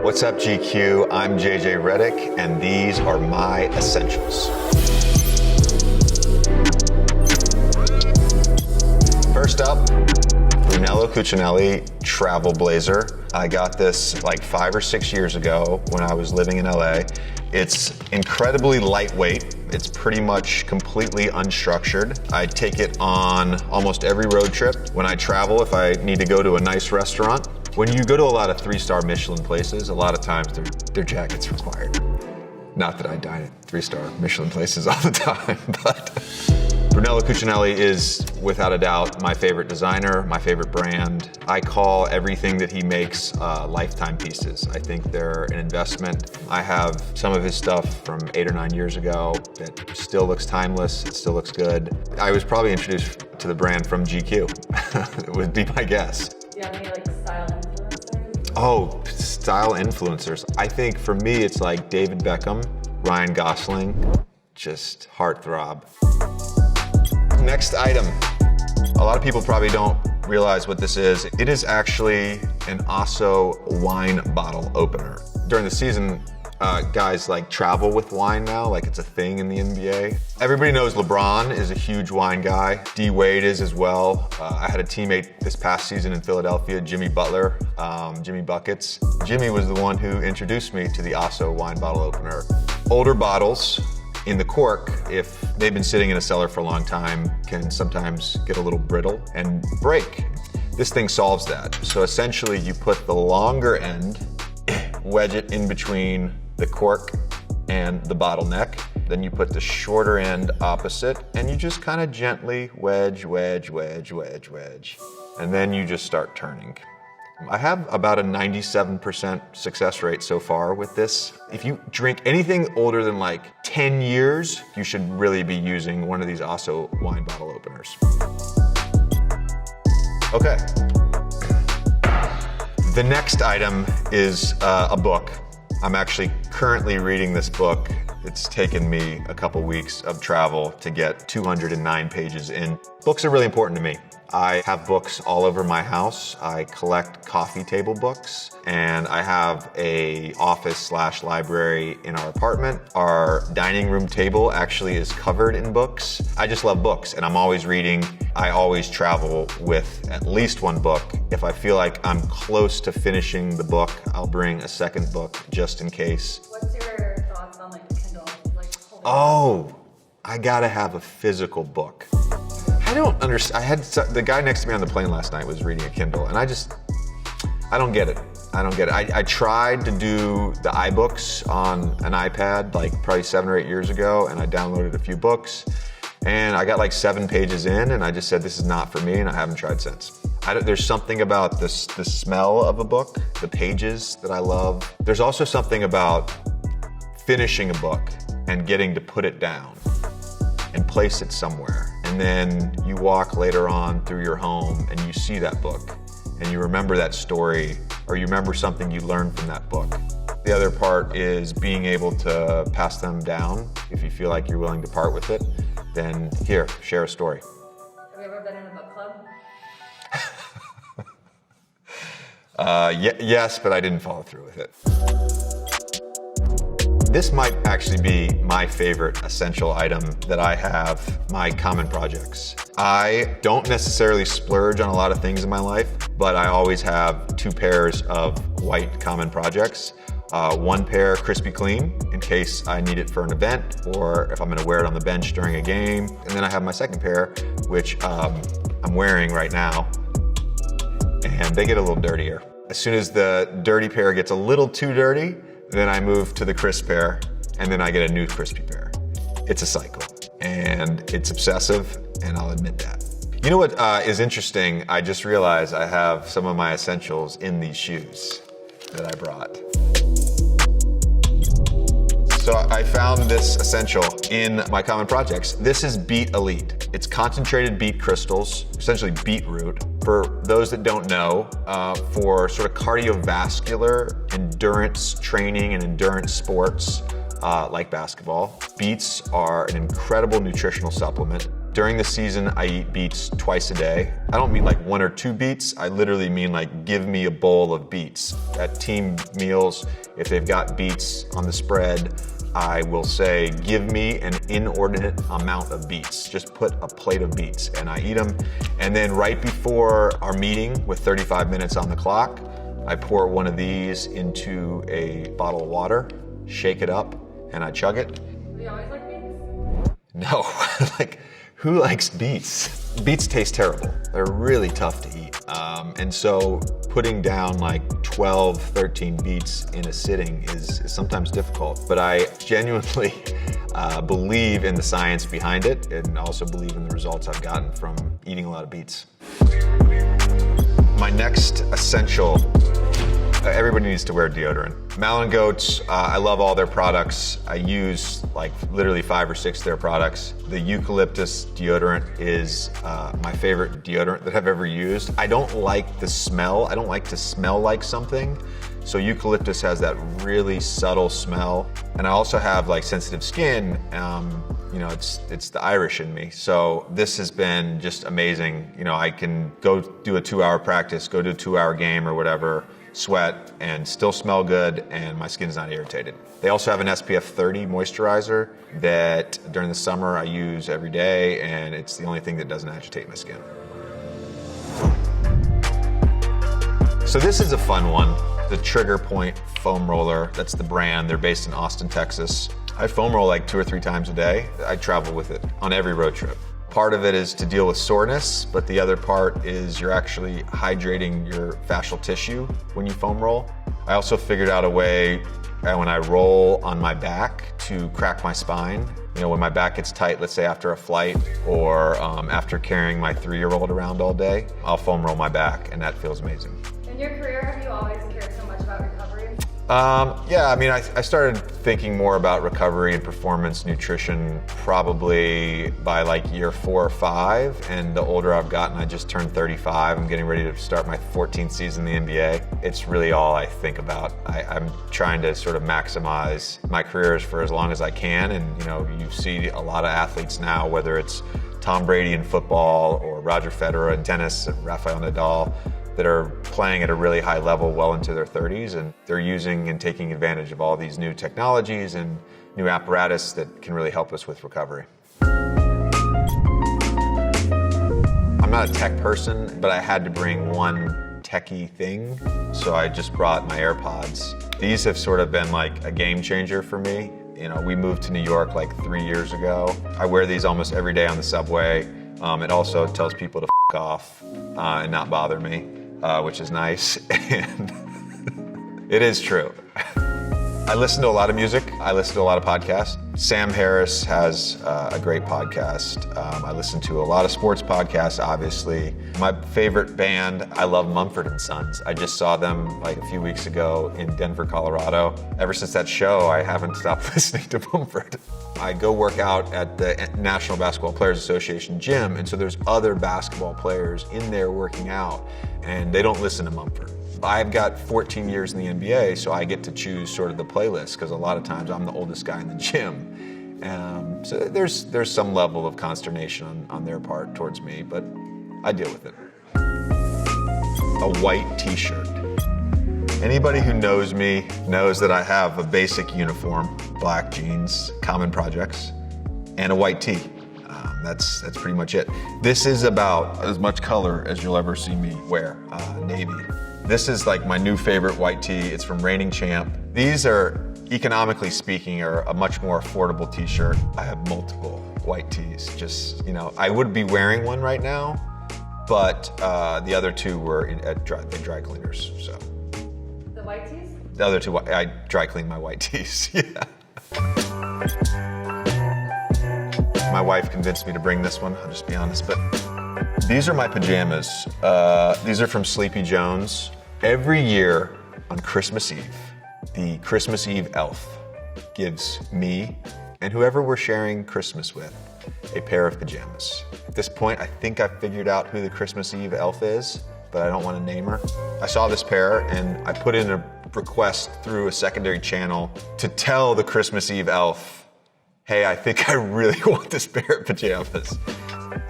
What's up, GQ? I'm JJ Redick, and these are my essentials. First up, Brunello Cucinelli travel blazer. I got this like 5 or 6 years ago when I was living in LA. It's incredibly lightweight. It's pretty much completely unstructured. I take it on almost every road trip. When I travel, if I need to go to a nice restaurant. When you go to a lot of 3-star Michelin places, a lot of times their jacket's required. Not that I dine at 3-star Michelin places all the time, but Brunello Cucinelli is, without a doubt, my favorite designer, my favorite brand. I call everything that he makes lifetime pieces. I think they're an investment. I have some of his stuff from 8 or 9 years ago that still looks timeless, it still looks good. I was probably introduced to the brand from GQ, it would be my guess. Do you have any like style influencers? Oh, style influencers. I think for me, it's like David Beckham, Ryan Gosling, just heartthrob. Next item. A lot of people probably don't realize what this is. It is actually an Aso wine bottle opener. During the season, guys like travel with wine now, like it's a thing in the NBA. Everybody knows LeBron is a huge wine guy. D Wade is as well. I had a teammate this past season in Philadelphia, Jimmy Butler, Jimmy Buckets. Jimmy was the one who introduced me to the Aso wine bottle opener. Older bottles in the cork, if they've been sitting in a cellar for a long time, can sometimes get a little brittle and break. This thing solves that. So essentially you put the longer end, wedge it in between the cork and the bottleneck. Then you put the shorter end opposite and you just kind of gently wedge. And then you just start turning. I have about a 97% success rate so far with this. If you drink anything older than like 10 years, you should really be using one of these Aso wine bottle openers. Okay. The next item is a book. I'm actually currently reading this book. It's taken me a couple weeks of travel to get 209 pages in. Books are really important to me. I have books all over my house. I collect coffee table books, and I have a office/library in our apartment. Our dining room table actually is covered in books. I just love books, and I'm always reading. I always travel with at least one book. If I feel like I'm close to finishing the book, I'll bring a second book just in case. What's your thoughts on like Kindle? I gotta have a physical book. I don't understand. The guy next to me on the plane last night was reading a Kindle, and I don't get it. I tried to do the iBooks on an iPad like probably 7 or 8 years ago, and I downloaded a few books, and I got like 7 pages in, and I just said, this is not for me, and I haven't tried since. There's something about the smell of a book, the pages that I love. There's also something about finishing a book and getting to put it down and place it somewhere. And then you walk later on through your home and you see that book and you remember that story or you remember something you learned from that book. The other part is being able to pass them down. If you feel like you're willing to part with it, then here, share a story. Have you ever been in a book club? Yes, but I didn't follow through with it. This might actually be my favorite essential item that I have, my common projects. I don't necessarily splurge on a lot of things in my life, but I always have 2 pairs of white common projects. One pair crispy clean in case I need it for an event or if I'm gonna wear it on the bench during a game. And then I have my second pair, which I'm wearing right now, and they get a little dirtier. As soon as the dirty pair gets a little too dirty, then I move to the crisp pair, and then I get a new crispy pair. It's a cycle, and it's obsessive, and I'll admit that. You know what is interesting? I just realized I have some of my essentials in these shoes that I brought. So I found this essential in my common projects. This is Beet Elite. It's concentrated beet crystals, essentially beetroot. For those that don't know, for sort of cardiovascular endurance training and endurance sports like basketball, beets are an incredible nutritional supplement. During the season, I eat beets twice a day. I don't mean like 1 or 2 beets. I literally mean like give me a bowl of beets. At team meals, if they've got beets on the spread, I will say, give me an inordinate amount of beets. Just put a plate of beets and I eat them. And then right before our meeting with 35 minutes on the clock, I pour one of these into a bottle of water, shake it up, and I chug it. Do you always like beets? No, like, who likes beets? Beets taste terrible. They're really tough to eat. And so putting down like 12, 13 beets in a sitting is sometimes difficult. But I genuinely believe in the science behind it and also believe in the results I've gotten from eating a lot of beets. My next essential, everybody needs to wear deodorant. Malin Goats, I love all their products. I use like literally 5 or 6 of their products. The eucalyptus deodorant is my favorite deodorant that I've ever used. I don't like the smell. I don't like to smell like something. So eucalyptus has that really subtle smell. And I also have like sensitive skin. You know, it's the Irish in me. So this has been just amazing. You know, I can go do a 2-hour practice, go do a 2-hour game or whatever, sweat and still smell good and my skin's not irritated. They also have an SPF 30 moisturizer that during the summer I use every day and it's the only thing that doesn't agitate my skin. So this is a fun one. The Trigger Point foam roller, that's the brand. They're based in Austin, Texas. I foam roll like 2 or 3 times a day. I travel with it on every road trip. Part of it is to deal with soreness, but the other part is you're actually hydrating your fascial tissue when you foam roll. I also figured out a way when I roll on my back to crack my spine. You know, when my back gets tight, let's say after a flight or after carrying my 3-year-old around all day, I'll foam roll my back and that feels amazing. In your career, have you always cared so much about recovery? Yeah, I mean, I started thinking more about recovery and performance nutrition probably by like year 4 or 5. And the older I've gotten, I just turned 35. I'm getting ready to start my 14th season in the NBA. It's really all I think about. I'm trying to sort of maximize my careers for as long as I can. And, you know, you see a lot of athletes now, whether it's Tom Brady in football or Roger Federer in tennis and Rafael Nadal, that are playing at a really high level well into their 30s, and they're using and taking advantage of all these new technologies and new apparatus that can really help us with recovery. I'm not a tech person, but I had to bring one techie thing, so I just brought my AirPods. These have sort of been like a game changer for me. You know, we moved to New York like 3 years ago. I wear these almost every day on the subway. It also tells people to f*** off and not bother me. Which is nice, and it is true. I listen to a lot of music. I listen to a lot of podcasts. Sam Harris has a great podcast. I listen to a lot of sports podcasts, obviously. My favorite band, I love Mumford & Sons. I just saw them like a few weeks ago in Denver, Colorado. Ever since that show, I haven't stopped listening to Mumford. I go work out at the National Basketball Players Association gym, and so there's other basketball players in there working out, and they don't listen to Mumford. I've got 14 years in the NBA, so I get to choose sort of the playlist, because a lot of times I'm the oldest guy in the gym. So there's some level of consternation on their part towards me, but I deal with it. A white t-shirt. Anybody who knows me knows that I have a basic uniform, black jeans, common projects, and a white tee. That's pretty much it. This is about as much color as you'll ever see me wear, navy. This is like my new favorite white tee. It's from Reigning Champ. These are, economically speaking, are a much more affordable t-shirt. I have multiple white tees. Just, you know, I would be wearing one right now, but the other 2 were at dry cleaners, so. The white tees? The other 2, I dry clean my white tees, yeah. My wife convinced me to bring this one, I'll just be honest, but these are my pajamas. These are from Sleepy Jones. Every year on Christmas Eve, the Christmas Eve elf gives me and whoever we're sharing Christmas with a pair of pajamas. At this point, I think I've figured out who the Christmas Eve elf is, but I don't want to name her. I saw this pair and I put in a request through a secondary channel to tell the Christmas Eve elf, hey, I think I really want this pair of pajamas.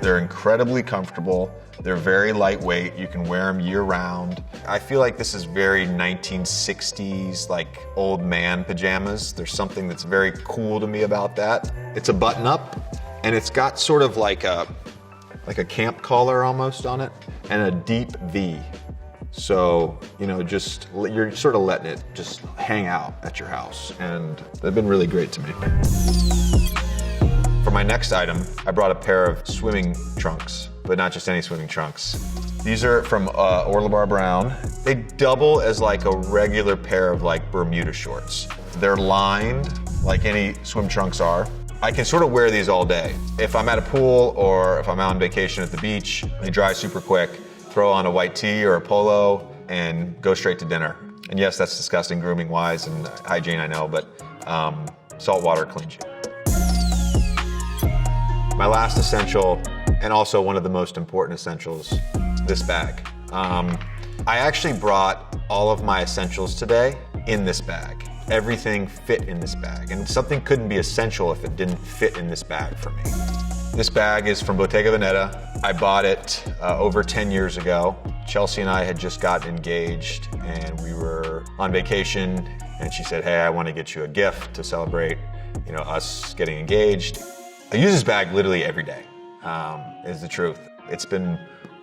They're incredibly comfortable. They're very lightweight. You can wear them year round. I feel like this is very 1960s, like old man pajamas. There's something that's very cool to me about that. It's a button up and it's got sort of like a camp collar almost on it and a deep V. So, you know, just, you're sort of letting it just hang out at your house, and they've been really great to me. For my next item, I brought a pair of swimming trunks, but not just any swimming trunks. These are from Orlebar Brown. They double as like a regular pair of like Bermuda shorts. They're lined like any swim trunks are. I can sort of wear these all day. If I'm at a pool or if I'm out on vacation at the beach, they dry super quick. Throw on a white tee or a polo and go straight to dinner. And yes, that's disgusting grooming wise and hygiene, I know, but salt water cleans you. My last essential, and also one of the most important essentials, this bag. I actually brought all of my essentials today in this bag. Everything fit in this bag, and something couldn't be essential if it didn't fit in this bag for me. This bag is from Bottega Veneta. I bought it over 10 years ago. Chelsea and I had just gotten engaged and we were on vacation, and she said, hey, I want to get you a gift to celebrate, you know, us getting engaged. I use this bag literally every day, is the truth. It's been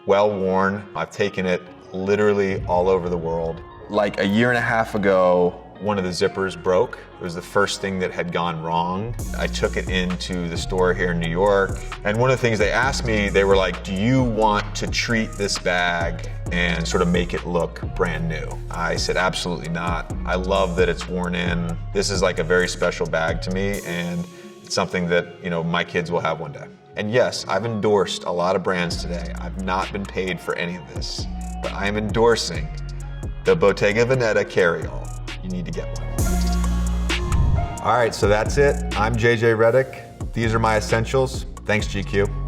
well worn. I've taken it literally all over the world. Like a year and a half ago, one of the zippers broke. It was the first thing that had gone wrong. I took it into the store here in New York, and one of the things they asked me, they were like, do you want to treat this bag and sort of make it look brand new? I said, absolutely not. I love that it's worn in. This is like a very special bag to me, and it's something that, you know, my kids will have one day. And yes, I've endorsed a lot of brands today. I've not been paid for any of this, but I am endorsing the Bottega Veneta carryall. You need to get one. All right, so that's it. I'm JJ Redick. These are my essentials. Thanks, GQ.